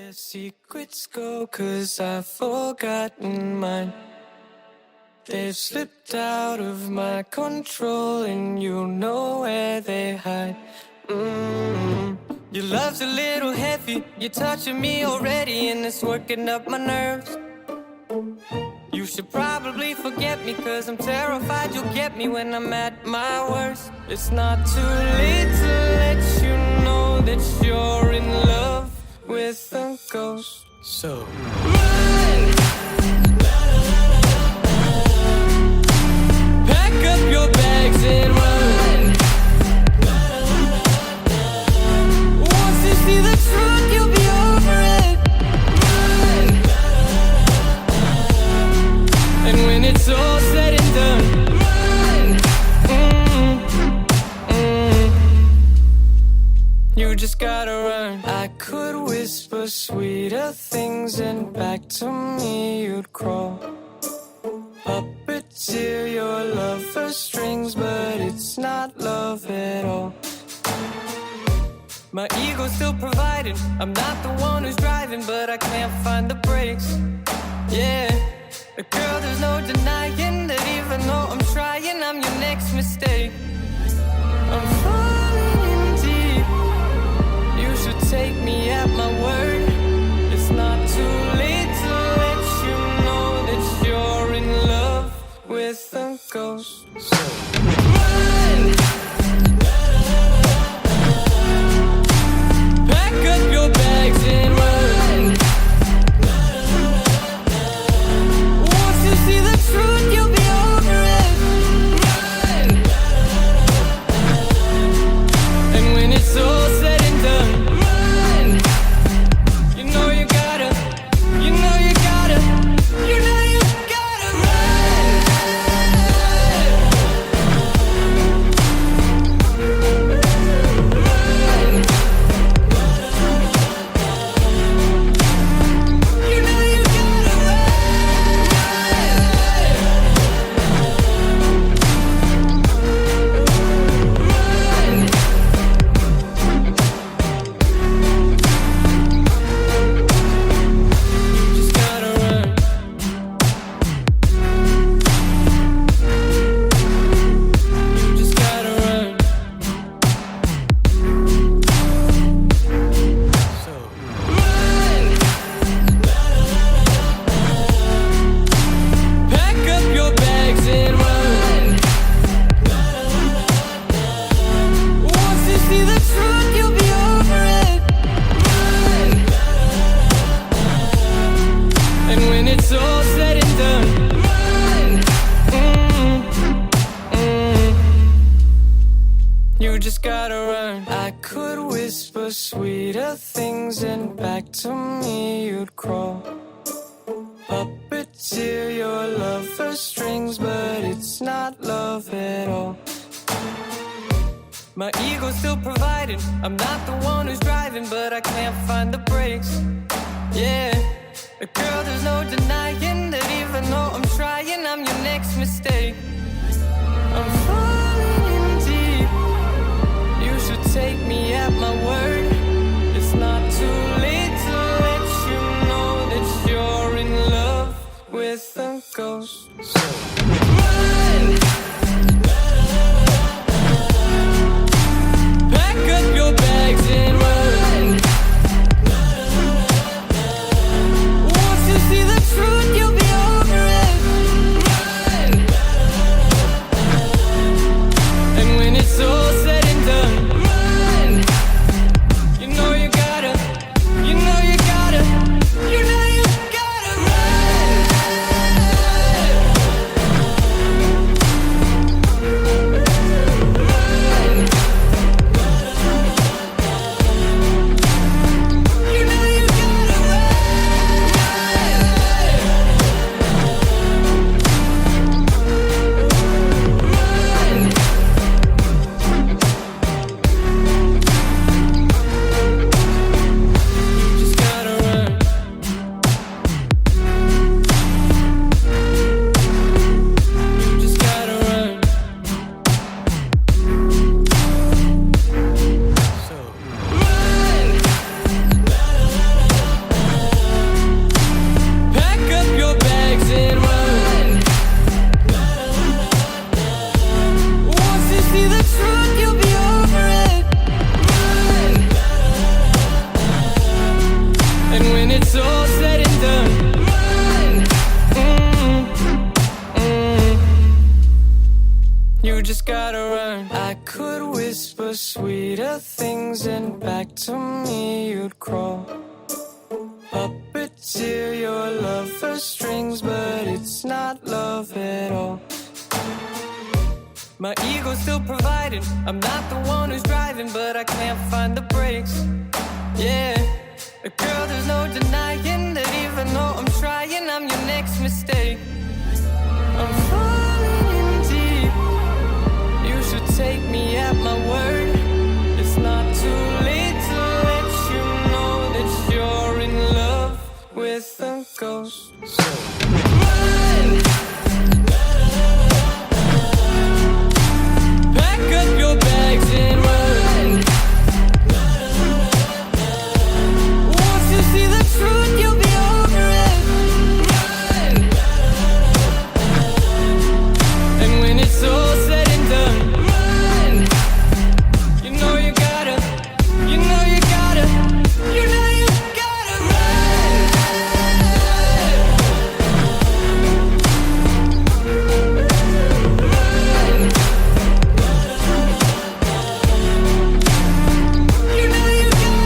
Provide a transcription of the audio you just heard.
where secrets go, 'cause I've forgotten mine. They've slipped out of my control, and you know where they hide. Your love's a little heavy, you're touching me already, and it's working up my nerves. You should probably forget me, 'cause I'm terrified you'll get me when I'm at my worst. It's not too late to let you know that you're in love with a ghost. So run! Pack up your bags and run. Once you see the truth, you'll be over it. Run! And when it's all said and done, you just gotta run. I could whisper sweeter things, and back to me you'd crawl. Puppeteer your love for strings, but it's not love at all. My ego's still providing, I'm not the one who's driving, but I can't find the brakes. Yeah, girl, there's no denying that even though I'm trying, I'm your next mistake. I'm falling in deep. You should take me at my word. It's not too late to let you know that you're in love with a ghost. So run! Pack up your bags and run. Once you see the truth, you'll be over it. Run! And when it's all said and done, you know you gotta run. You know you gotta run. Just gotta run. You just gotta run. So run! Pack up your bags and run. Once you see the truth, you'll be over it. Run! And when it's all said and done, you just gotta run. I could whisper sweeter things, and back to me you'd crawl. Puppeteer your love for strings, but it's not love at all. My ego's still providing, I'm not the one who's driving, but I can't find the brakes. Yeah, girl, there's no denying that even though I'm trying, I'm your next mistake. I'm falling in deep. You should take me at my word. It's not too late to let you know that you're in love with a ghost. So run! Pack up your bags and run. Once you see the truth, you'll be over it. Run! it's all said and done. You just gotta run. I could whisper sweeter things and back to me you'd crawl. Puppeteer your love for strings, but it's not love at all. My ego's still providing, I'm not the one who's driving, but I can't find the brakes. Yeah, girl, there's no denying that even though I'm trying, I'm your next mistake.